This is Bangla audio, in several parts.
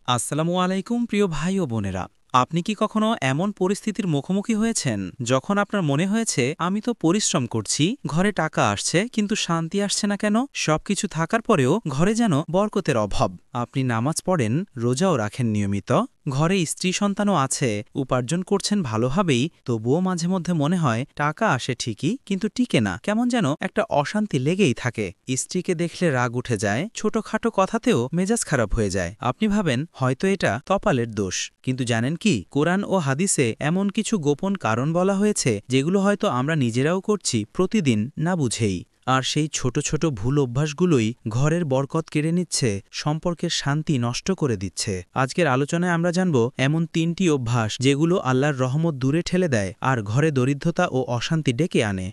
আসসালামু আলাইকুম প্রিয় ভাই ও বোনেরা। আপনি কি কখনো এমন পরিস্থিতির মুখোমুখি হয়েছেন যখন আপনার মনে হয়েছে আমি তো পরিশ্রম করছি, ঘরে টাকা আসছে কিন্তু শান্তি আসছে না কেন? সবকিছু থাকার পরেও ঘরে যেন বরকতের অভাব। আপনি নামাজ পড়েন, রোজাও রাখেন নিয়মিত, ঘরে স্ত্রী সন্তানও আছে, উপার্জন করছেন ভালোভাবেই, তবুও মাঝে মধ্যে মনে হয় টাকা আসে ঠিকই কিন্তু টিকে না, কেমন যেন একটা অশান্তি লেগেই থাকে। স্ত্রীকে দেখলে রাগ উঠে যায়, ছোটখাটো কথাতেও মেজাজ খারাপ হয়ে যায়। আপনি ভাবেন হয়তো এটা কপালের দোষ, কিন্তু জানেন কি, কোরআন ও হাদিসে এমন কিছু গোপন কারণ বলা হয়েছে যেগুলো হয়তো আমরা নিজেরাও করছি প্রতিদিন না বুঝেই। আর সেই ছোট ছোট ভুল অভ্যাসগুলোই ঘরের বরকত কেড়ে নিচ্ছে, সম্পর্কের শান্তি নষ্ট করে দিচ্ছে। আজকের আলোচনায় আমরা জানব এমন ৩টি অভ্যাস যেগুলো আল্লাহর রহমত দূরে ঠেলে দেয় আর ঘরে দরিদ্রতা ও অশান্তি ডেকে আনে।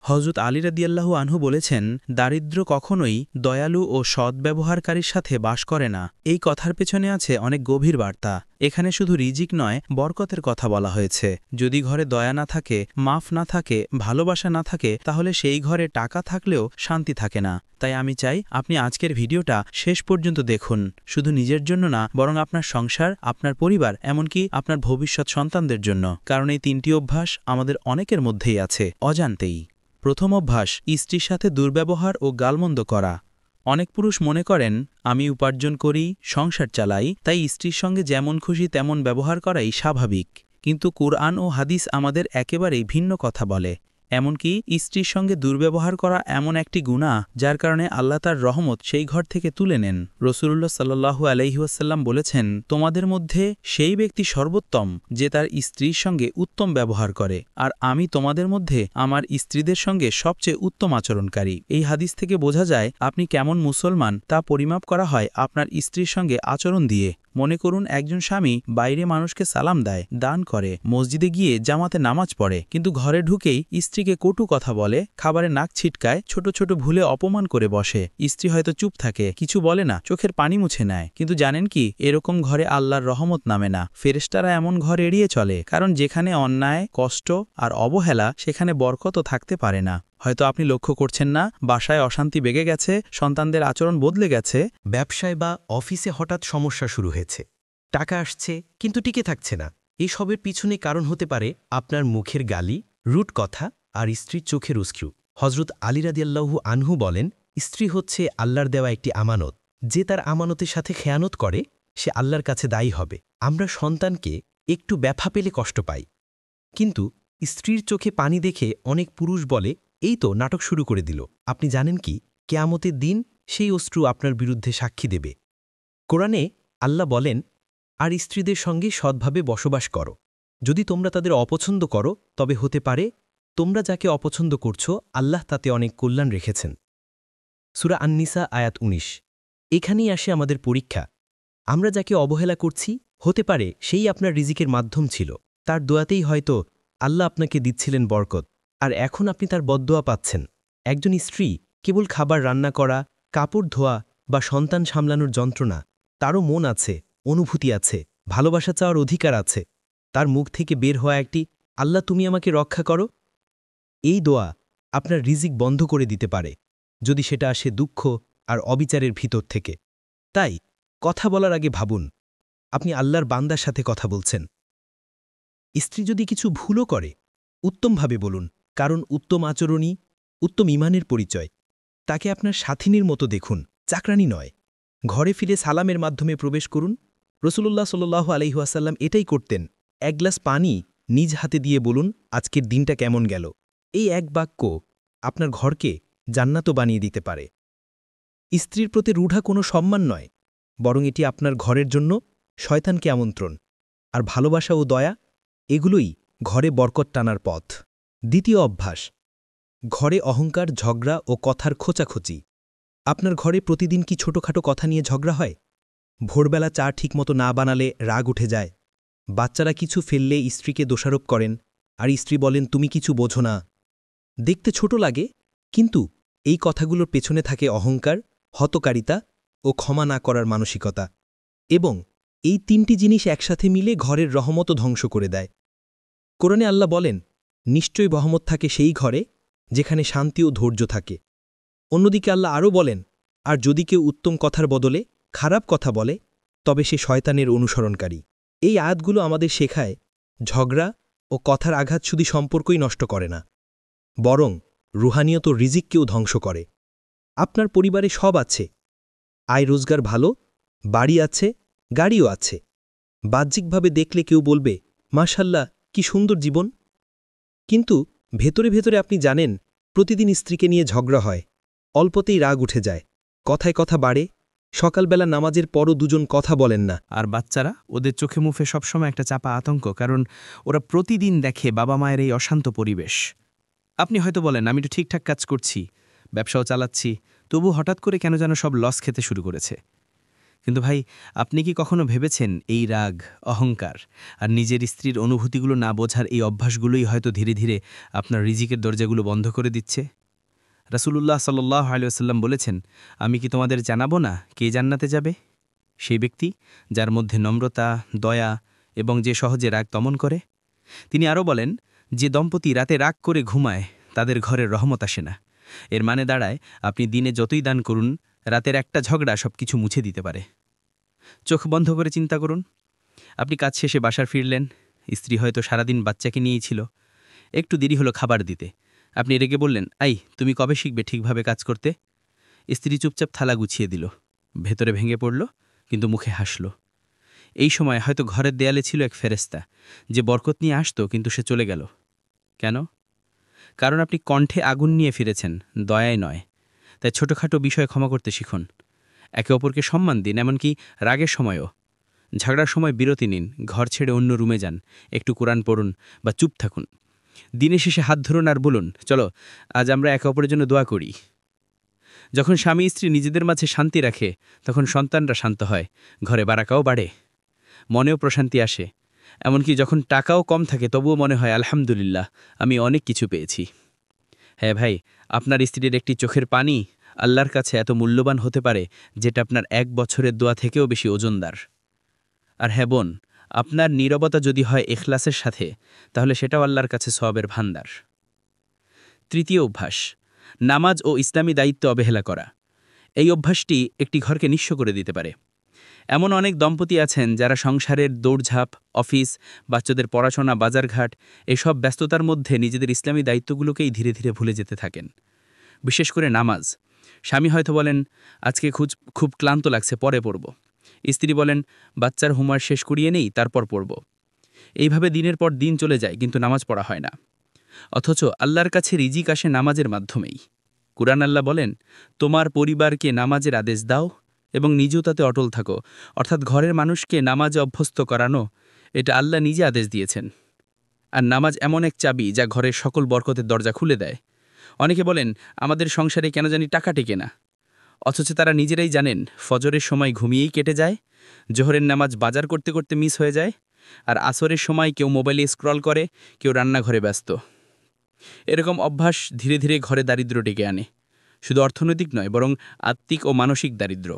হযরত আলী রাদিয়াল্লাহু আনহু বলেছেন, দারিদ্র্য কখনোই দয়ালু ও সদ্ব্যবহারকারীর সাথে বাস করে না। এই কথার পেছনে আছে অনেক গভীর বার্তা। এখানে শুধু রিজিক নয়, বরকতের কথা বলা হয়েছে। যদি ঘরে দয়া না থাকে, মাফ না থাকে, ভালোবাসা না থাকে, তাহলে সেই ঘরে টাকা থাকলেও শান্তি থাকে না। তাই আমি চাই আপনি আজকের ভিডিওটা শেষ পর্যন্ত দেখুন, শুধু নিজের জন্য না, বরং আপনার সংসার, আপনার পরিবার, এমনকি আপনার ভবিষ্যৎ সন্তানদের জন্য। কারণ এই ৩টি অভ্যাস আমাদের অনেকের মধ্যেই আছে, অজান্তেই। প্রথম অভ্যাস, স্ত্রীর সাথে দুর্ব্যবহার ও গালমন্দ করা। অনেক পুরুষ মনে করেন আমি উপার্জন করি, সংসার চালাই, তাই স্ত্রীর সঙ্গে যেমন খুশি তেমন ব্যবহার করাই স্বাভাবিক। কিন্তু কুরআন ও হাদিস আমাদের একেবারেই ভিন্ন কথা বলে। এমনকি স্ত্রীর সঙ্গে দুর্ব্যবহার করা এমন একটি গুনাহ যার কারণে আল্লাহ তার রহমত সেই ঘর থেকে তুলে নেন। রাসূলুল্লাহ সাল্লাল্লাহু আলাইহি ওয়াসাল্লাম বলেছেন, তোমাদের মধ্যে সেই ব্যক্তি সর্বোত্তম যে তার স্ত্রীর সঙ্গে উত্তম ব্যবহার করে, আর আমি তোমাদের মধ্যে আমার স্ত্রীদের সঙ্গে সবচেয়ে উত্তম আচরণকারী। এই হাদিস থেকে বোঝা যায় আপনি কেমন মুসলমান তা পরিমাপ করা হয় আপনার স্ত্রীর সঙ্গে আচরণ দিয়ে। মনে করুন একজন স্বামী বাইরে মানুষকে সালাম দেয়, দান করে, মসজিদে গিয়ে জামাতে নামাজ পড়ে, কিন্তু ঘরে ঢুকেই স্ত্রীকে কটু কথা বলে, খাবারে নাক ছিটকায়, ছোট ছোট ভুলে অপমান করে বসে। স্ত্রী হয়তো চুপ থাকে, কিছু বলে না, চোখের পানি মুছে নেয়। কিন্তু জানেন কি, এরকম ঘরে আল্লাহর রহমত নামে না। ফেরেশতারা এমন ঘর এড়িয়ে চলে, কারণ যেখানে অন্যায়, কষ্ট আর অবহেলা, সেখানে বরকতও থাকতে পারে না। হয়তো আপনি লক্ষ্য করছেন না, বাসায় অশান্তি বেগে গেছে, সন্তানদের আচরণ বদলে গেছে, ব্যবসায় বা অফিসে হঠাৎ সমস্যা শুরু হয়েছে, টাকা আসছে কিন্তু টিকে থাকছে না। এসবের পিছনে কারণ হতে পারে আপনার মুখের গালি, রুট কথা আর স্ত্রীর চোখের অশ্রু। হযরত আলী রাদিয়াল্লাহু আনহু বলেন, স্ত্রী হচ্ছে আল্লাহর দেওয়া একটি আমানত। যে তার আমানতের সাথে খেয়ানত করে সে আল্লাহর কাছে দায়ী হবে। আমরা সন্তানকে একটু ব্যথা পেলে কষ্ট পাই, কিন্তু স্ত্রীর চোখে পানি দেখে অনেক পুরুষ বলে এই তো নাটক শুরু করে দিল। আপনি জানেন কি, কেয়ামতের দিন সেই অশ্রু আপনার বিরুদ্ধে সাক্ষী দেবে। কোরআনে আল্লাহ বলেন, আর স্ত্রীদের সঙ্গে সৎভাবে বসবাস করো। যদি তোমরা তাদের অপছন্দ করো তবে হতে পারে তোমরা যাকে অপছন্দ করছো আল্লাহ তাতে অনেক কল্যাণ রেখেছেন। সূরা আন-নিসা আয়াত ১৯। এখানেই আসে আমাদের পরীক্ষা। আমরা যাকে অবহেলা করছি, হতে পারে সেই আপনার রিজিকের মাধ্যম ছিল। তার দোয়াতেই হয়তো আল্লাহ আপনাকে দিচ্ছিলেন বরকত, আর এখন আপনি তার বদদোয়া পাচ্ছেন। একজন স্ত্রী কেবল খাবার রান্না করা, কাপড় ধোয়া বা সন্তান সামলানোর যন্ত্রণা, তারও মন আছে, অনুভূতি আছে, ভালোবাসা চাওয়ার অধিকার আছে। তার মুখ থেকে বের হওয়া একটি আল্লাহ তুমি আমাকে রক্ষা করো, এই দোয়া আপনার রিজিক বন্ধ করে দিতে পারে, যদি সেটা আসে দুঃখ আর অবিচারের ভিতর থেকে। তাই কথা বলার আগে ভাবুন, আপনি আল্লাহর বান্দার সাথে কথা বলছেন। স্ত্রী যদি কিছু ভুলও করে, উত্তমভাবে বলুন, কারণ উত্তম আচরণই উত্তম ঈমানের পরিচয়। তাকে আপনার সাথিনীর মতো দেখুন, চাকরানি নয়। ঘরে ফিরে সালামের মাধ্যমে প্রবেশ করুন। রাসূলুল্লাহ সাল্লাল্লাহু আলাইহি ওয়াসাল্লাম এটাই করতেন। এক গ্লাস পানি নিজ হাতে দিয়ে বলুন, আজকের দিনটা কেমন গেল। এই এক বাক্য আপনার ঘরকে জান্নাতও বানিয়ে দিতে পারে। স্ত্রীর প্রতি রূঢ়া কোনো সম্মান নয়, বরং এটি আপনার ঘরের জন্য শয়তানকে আমন্ত্রণ। আর ভালোবাসা ও দয়া, এগুলোই ঘরে বরকত টানার পথ। দ্বিতীয় অভ্যাস, ঘরে অহংকার, ঝগড়া ও কথার খোঁচাখুচি। আপনার ঘরে প্রতিদিন কি ছোটখাটো কথা নিয়ে ঝগড়া হয়? ভোরবেলা চা ঠিকমতো না বানালে রাগ উঠে যায়, বাচ্চারা কিছু ফেললে স্ত্রীকে দোষারোপ করেন, আর স্ত্রী বলেন তুমি কিছু বোঝো না। দেখতে ছোট লাগে, কিন্তু এই কথাগুলোর পেছনে থাকে অহংকার, হতকারিতা ও ক্ষমা না করার মানসিকতা। এবং এই ৩টি জিনিস একসাথে মিলে ঘরের রহমতও ধ্বংস করে দেয়। কোরআনে আল্লাহ বলেন, নিশ্চয়ই রহমত থাকে সেই ঘরে যেখানে শান্তি ও ধৈর্য থাকে। অন্যদিকে আল্লাহ আরও বলেন, আর যদি কেউ উত্তম কথার বদলে খারাপ কথা বলে তবে সে শয়তানের অনুসরণকারী। এই আয়াতগুলো আমাদের শেখায় ঝগড়া ও কথার আঘাত শুধু সম্পর্কই নষ্ট করে না, বরং রুহানিয়ত ও রিজিককেও ধ্বংস করে। আপনার পরিবারে সব আছে, আয় রোজগার ভালো, বাড়ি আছে, গাড়িও আছে। বাহ্যিকভাবে দেখলে কেউ বলবে, মাশাল্লাহ, কি সুন্দর জীবন। কিন্তু ভেতরে ভেতরে আপনি জানেন, প্রতিদিন স্ত্রীকে নিয়ে ঝগড়া হয়, অল্পতেই রাগ উঠে যায়, কথায় কথা বাড়ে, সকালবেলা নামাজের পরও দুজন কথা বলেন না। আর বাচ্চারা, ওদের চোখে মুখে সবসময় একটা চাপা আতঙ্ক, কারণ ওরা প্রতিদিন দেখে বাবা মায়ের এই অশান্ত পরিবেশ। আপনি হয়তো বলেন, আমি তো ঠিকঠাক কাজ করছি, ব্যবসাও চালাচ্ছি, তবু হঠাৎ করে কেন যেন সব লস খেতে শুরু করেছে। কিন্তু ভাই, আপনি কি কখনো ভেবেছেন এই রাগ, অহংকার আর নিজের স্ত্রীর অনুভূতিগুলো না বোঝার এই অভ্যাসগুলোই হয়তো ধীরে ধীরে আপনার রিজিকের দরজাগুলো বন্ধ করে দিচ্ছে? রাসূলুল্লাহ সাল্লাল্লাহু আলাইহি ওয়াসাল্লাম বলেছেন, আমি কি তোমাদের জানাবো না কে জান্নাতে যাবে? সেই ব্যক্তি যার মধ্যে নম্রতা, দয়া এবং যে সহজে রাগ দমন করে। তিনি আরও বলেন, যে দম্পতি রাতে রাগ করে ঘুমায় তাদের ঘরে রহমত আসে না। এর মানে দাঁড়ায়, আপনি দিনে যতই দান করুন, রাতের একটা ঝগড়া সব কিছু মুছে দিতে পারে। চোখ বন্ধ করে চিন্তা করুন, আপনি কাজ শেষে বাসার ফিরলেন, স্ত্রী হয়তো সারাদিন বাচ্চাকে নিয়েই ছিল, একটু দেরি হলো খাবার দিতে, আপনি রেগে বললেন, আই তুমি কবে শিখবে ঠিকভাবে কাজ করতে? স্ত্রী চুপচাপ থালা গুছিয়ে দিল, ভেতরে ভেঙে পড়ল, কিন্তু মুখে হাসল। এই সময় হয়তো ঘরের দেয়ালে ছিল এক ফেরেশতা, যে বরকত নিয়ে আসতো, কিন্তু সে চলে গেল। কেন? কারণ আপনি কণ্ঠে আগুন নিয়ে ফিরেছেন, দয়ায় নয়। তাই ছোটখাটো বিষয়ে ক্ষমা করতে শিখুন, একে অপরকে সম্মান দিন, এমনকি রাগের সময়ও। ঝগড়ার সময় বিরতি নিন, ঘর ছেড়ে অন্য রুমে যান, একটু কোরআন পড়ুন বা চুপ থাকুন। দিনের শেষে হাত ধরুন আর বলুন, চলো আজ আমরা একে অপরের জন্য দোয়া করি। যখন স্বামী স্ত্রী নিজেদের মাঝে শান্তি রাখে, তখন সন্তানরা শান্ত হয়, ঘরে বারাকাও বাড়ে, মনেও প্রশান্তি আসে। এমনকি যখন টাকাও কম থাকে, তবুও মনে হয় আলহামদুলিল্লাহ, আমি অনেক কিছু পেয়েছি। হ্যাঁ ভাই, আপনার স্ত্রীর একটি চোখের পানি আল্লাহর কাছে এত মূল্যবান হতে পারে, যেটা আপনার 1 বছরের দোয়া থেকেও বেশি ওজনদার। আর হ্যাঁ বোন, আপনার নীরবতা যদি হয় ইখলাসের সাথে, তাহলে সেটাও আল্লাহর কাছে সওয়াবের ভান্ডার। তৃতীয় অভ্যাস, নামাজ ও ইসলামী দায়িত্ব অবহেলা করা। এই অভ্যাসটি একটি ঘরকে নিঃস্ব করে দিতে পারে। এমন অনেক দম্পতি আছেন যারা সংসারের দৌড়ঝাঁপ, অফিস, বাচ্চাদের পড়াশোনা, বাজারঘাট, এসব ব্যস্ততার মধ্যে নিজেদের ইসলামী দায়িত্বগুলোকেই ধীরে ধীরে ভুলে যেতে থাকেন। বিশেষ করে নামাজ। স্বামী হয়তো বলেন, আজকে খুব ক্লান্ত লাগছে, পরে পড়ব। স্ত্রী বলেন, বাচ্চার হোমওয়ার্ক শেষ করিয়ে নেই, তারপর পড়ব। এইভাবে দিনের পর দিন চলে যায়, কিন্তু নামাজ পড়া হয় না। অথচ আল্লাহর কাছে রিজিক আসে নামাজের মাধ্যমেই। কুরআন আল্লাহ বলেন, তোমার পরিবারকে নামাজের আদেশ দাও এবং নিজেও তাতে অটল থাকো। অর্থাৎ ঘরের মানুষকে নামাজে অভ্যস্ত করানো, এটা আল্লাহ নিজে আদেশ দিয়েছেন। আর নামাজ এমন এক চাবি যা ঘরের সকল বরকতের দরজা খুলে দেয়। অনেকে বলেন, আমাদের সংসারে কেন জানি টাকা টেকে না। অথচ তারা নিজেরাই জানেন, ফজরের সময় ঘুমিয়েই কেটে যায়, জোহরের নামাজ বাজার করতে করতে মিস হয়ে যায়, আর আসরের সময় কেউ মোবাইলে স্ক্রল করে, কেউ রান্নাঘরে ব্যস্ত। এরকম অভ্যাস ধীরে ধীরে ঘরে দারিদ্র্য ডেকে আনে। শুধু অর্থনৈতিক নয়, বরং আত্মিক ও মানসিক দারিদ্র্য।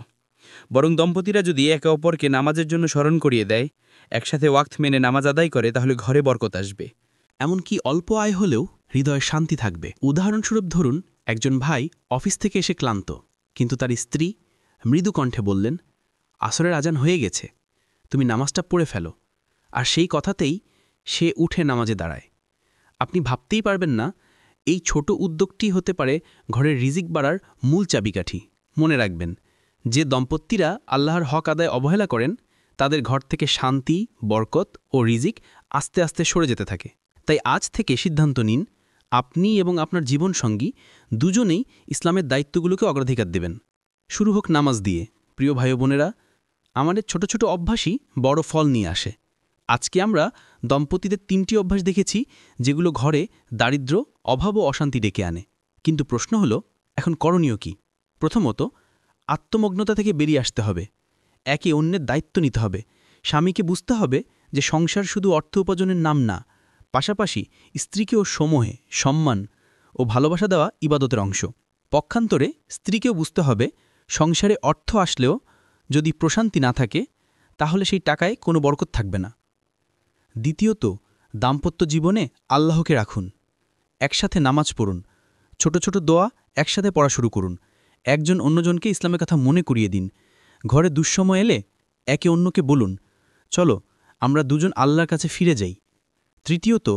বরং দম্পতিরা যদি একে অপরকে নামাজের জন্য স্মরণ করিয়ে দেয়, একসাথে ওয়াক্ত মেনে নামাজ আদায় করে, তাহলে ঘরে বরকত আসবে। এমনকি অল্প আয় হলেও হৃদয়ে শান্তি থাকবে। উদাহরণস্বরূপ ধরুন, একজন ভাই অফিস থেকে এসে ক্লান্ত, কিন্তু তার স্ত্রী মৃদু কণ্ঠে বললেন, আসরের আজান হয়ে গেছে, তুমি নামাজটা পড়ে ফেলো। আর সেই কথাতেই সে উঠে নামাজে দাঁড়ায়। আপনি ভাবতেই পারবেন না, এই ছোট উদ্যোগটি হতে পারে ঘরের রিজিক বাড়ার মূল চাবিকাঠি। মনে রাখবেন, যে দম্পতিরা আল্লাহর হক আদায় অবহেলা করেন, তাদের ঘর থেকে শান্তি, বরকত ও রিজিক আস্তে আস্তে সরে যেতে থাকে। তাই আজ থেকে সিদ্ধান্ত নিন, আপনি এবং আপনার জীবনসঙ্গী দুজনেই ইসলামের দায়িত্বগুলোকে অগ্রাধিকার দেবেন। শুরু হোক নামাজ দিয়ে। প্রিয় ভাই বোনেরা, আমাদের ছোট ছোট অভ্যাসই বড় ফল নিয়ে আসে। আজকে আমরা দম্পতিদের 3টি অভ্যাস দেখেছি, যেগুলো ঘরে দারিদ্র্য, অভাব ও অশান্তি ডেকে আনে। কিন্তু প্রশ্ন হলো, এখন করণীয় কি? প্রথমত, আত্মমগ্নতা থেকে বেরিয়ে আসতে হবে। একে অন্যের দায়িত্ব নিতে হবে। স্বামীকে বুঝতে হবে যে সংসার শুধু অর্থ উপার্জনের নাম না, পাশাপাশি স্ত্রীকেও সময়ে, সম্মান ও ভালোবাসা দেওয়া ইবাদতের অংশ। পক্ষান্তরে স্ত্রীকেও বুঝতে হবে, সংসারে অর্থ আসলেও যদি প্রশান্তি না থাকে, তাহলে সেই টাকায় কোনো বরকত থাকবে না। দ্বিতীয়ত, দাম্পত্য জীবনে আল্লাহকে রাখুন। একসাথে নামাজ পড়ুন, ছোট ছোট দোয়া একসাথে পড়া শুরু করুন। একজন অন্যজনকে ইসলামের কথা মনে করিয়ে দিন। ঘরে দুঃসময় এলে একে অন্যকে বলুন, চলো আমরা দুজন আল্লাহর কাছে ফিরে যাই। তৃতীয়ত,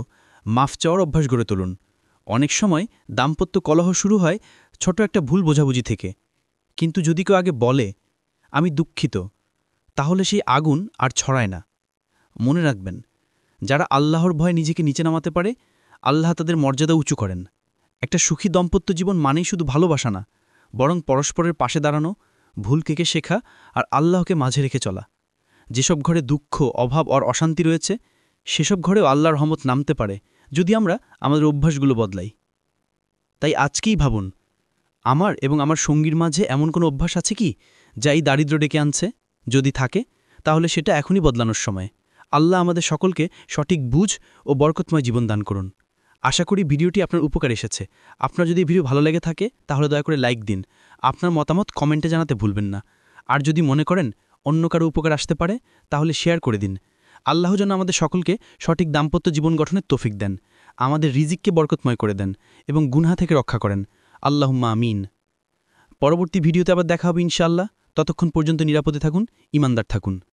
মাফ চাওয়ার অভ্যাস গড়ে তুলুন। অনেক সময় দাম্পত্য কলহ শুরু হয় ছোট একটা ভুল বোঝাবুঝি থেকে, কিন্তু যদি কেউ আগে বলে আমি দুঃখিত, তাহলে সেই আগুন আর ছড়ায় না। মনে রাখবেন, যারা আল্লাহর ভয়ে নিজেকে নিচে নামাতে পারে, আল্লাহ তাদের মর্যাদা উঁচু করেন। একটা সুখী দাম্পত্য জীবন মানেই শুধু ভালোবাসা না, বরং পরস্পরের পাশে দাঁড়ানো, ভুল থেকে শেখা আর আল্লাহকে মাঝে রেখে চলা। যেসব ঘরে দুঃখ, অভাব আর অশান্তি রয়েছে, সেসব ঘরেও আল্লাহর রহমত নামতে পারে যদি আমরা আমাদের অভ্যাসগুলো বদলাই। তাই আজকেই ভাবুন, আমার এবং আমার সঙ্গীর মাঝে এমন কোনো অভ্যাস আছে কি যা এই দারিদ্র্য ডেকে আনছে? যদি থাকে, তাহলে সেটা এখনই বদলানোর সময়। আল্লাহ আমাদের সকলকে সঠিক বুঝ ও বরকতময় জীবন দান করুন। আশা করি ভিডিওটি আপনার উপকার এসেছে। আপনার যদি ভিডিও ভালো লেগে থাকে তাহলে দয়া করে লাইক দিন। আপনার মতামত কমেন্টে জানাতে ভুলবেন না। আর যদি মনে করেন অন্য কারো উপকার আসতে পারে, তাহলে শেয়ার করে দিন। আল্লাহ যেন আমাদের সকলকে সঠিক দাম্পত্য জীবন গঠনের তৌফিক দেন, আমাদের রিজিককে বরকতময় করে দেন এবং গুনহা থেকে রক্ষা করেন। আল্লাহুম্মা আমিন। পরবর্তী ভিডিওতে আবার দেখা হবে ইনশাআল্লাহ। ততক্ষণ পর্যন্ত নিরাপদে থাকুন, ঈমানদার থাকুন।